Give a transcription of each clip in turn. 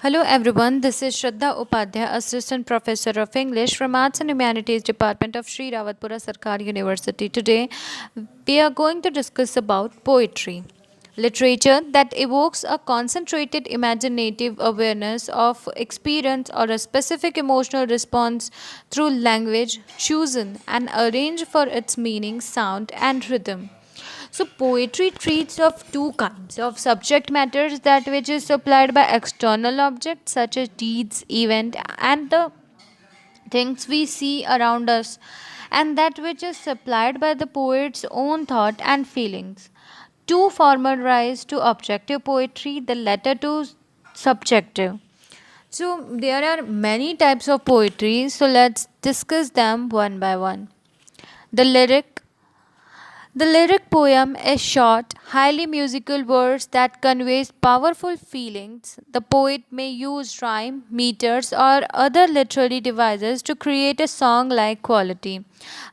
Hello everyone, this is Shraddha Upadhyay, Assistant Professor of English from Arts and Humanities Department of Sri Ravatpura Sarkari University. Today, we are going to discuss about poetry. Literature that evokes a concentrated imaginative awareness of experience or a specific emotional response through language chosen and arranged for its meaning, sound, and rhythm. So poetry treats of two kinds of subject matters, that which is supplied by external objects such as deeds, event, and the things we see around us, and that which is supplied by the poet's own thought and feelings. Two former rise to objective poetry, the latter to subjective. So there are many types of poetry, so let's discuss them one by one. The lyric, the lyric poem is short, highly musical verse that conveys powerful feelings. The poet may use rhyme, meters, or other literary devices to create a song like quality.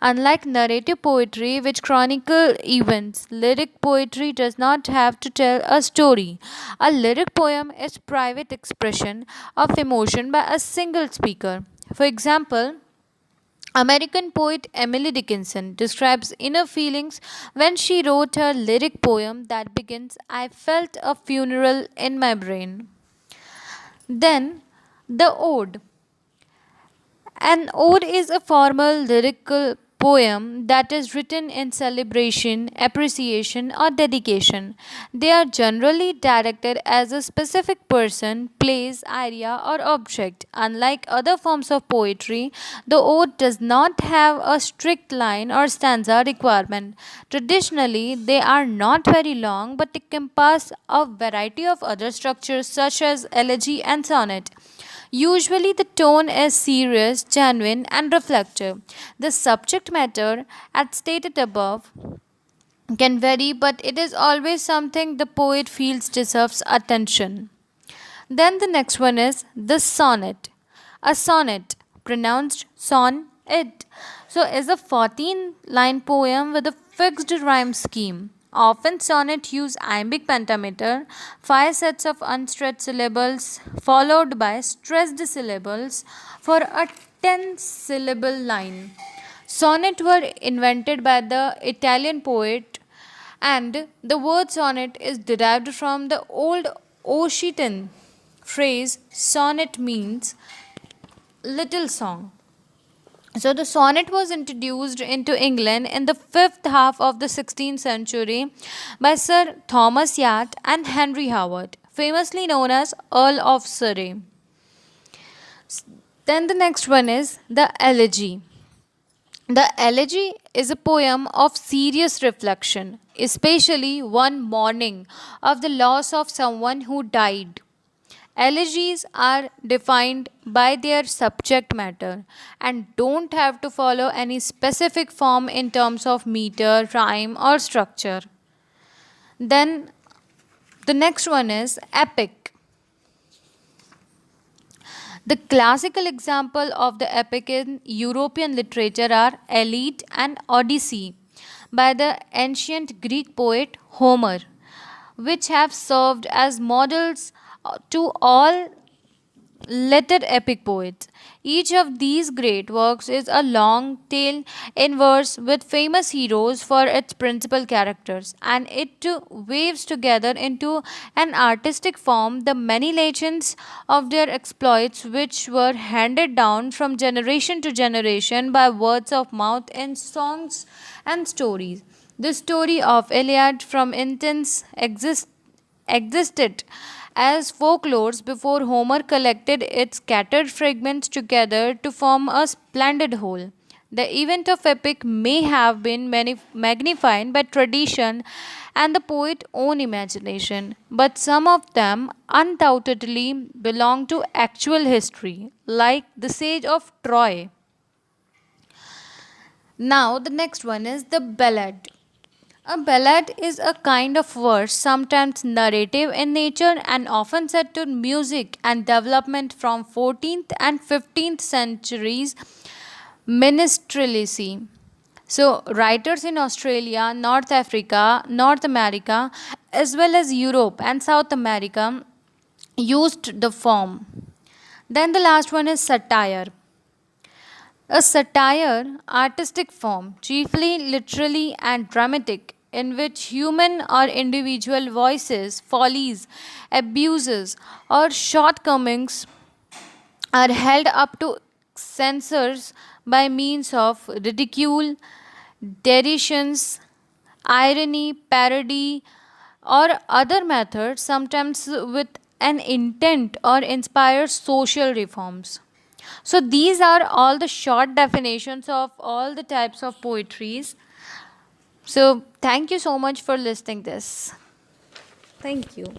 Unlike narrative poetry, which chronicle events, lyric poetry does not have to tell a story. A lyric poem is private expression of emotion by a single speaker. For example, American poet Emily Dickinson describes inner feelings when she wrote her lyric poem that begins, I felt a funeral in my brain. Then, the ode. An ode is a formal lyrical poem that is written in celebration, appreciation, or dedication. They are generally directed as a specific person, place, area, or object. Unlike other forms of poetry, the ode does not have a strict line or stanza requirement. Traditionally, they are not very long but encompass a variety of other structures such as elegy and sonnet. Usually, the tone is serious, genuine, and reflective. The subject matter, as stated above, can vary, but it is always something the poet feels deserves attention. Then the next one is the sonnet. A sonnet, pronounced son it, so is a 14-line poem with a fixed rhyme scheme. Often sonnet use iambic pentameter, five sets of unstressed syllables followed by stressed syllables for a 10-syllable line. Sonnet were invented by the Italian poet, and the word sonnet is derived from the old Occitan phrase sonnet means little song. So the sonnet was introduced into England in the fifth half of the 16th century by Sir Thomas Yatt and Henry Howard, famously known as Earl of Surrey. Then the next one is the elegy. The elegy is a poem of serious reflection, especially one mourning of the loss of someone who died. Elegies are defined by their subject matter and don't have to follow any specific form in terms of meter, rhyme, or structure. Then the next one is epic. The classical example of the epic in European literature are Aeneid and Odyssey by the ancient Greek poet Homer, which have served as models to all later epic poets. Each of these great works is a long tale in verse with famous heroes for its principal characters, and it weaves together into an artistic form the many legends of their exploits which were handed down from generation to generation by words of mouth in songs and stories. The story of Iliad from Athens existed as folklores before Homer collected its scattered fragments together to form a splendid whole. The event of epic may have been magnified by tradition and the poet's own imagination, but some of them undoubtedly belong to actual history, like the Siege of Troy. Now, the next one is the ballad. A ballad is a kind of verse, sometimes narrative in nature and often set to music and development from 14th and 15th centuries minstrelsy. So, writers in Australia, North Africa, North America, as well as Europe and South America used the form. Then the last one is satire. A satire, artistic form, chiefly literary and dramatic, in which human or individual voices, follies, abuses, or shortcomings are held up to censors by means of ridicule, derisions, irony, parody, or other methods, sometimes with an intent or inspire social reforms. So these are all the short definitions of all the types of poetries. So thank you so much for listening this. Thank you.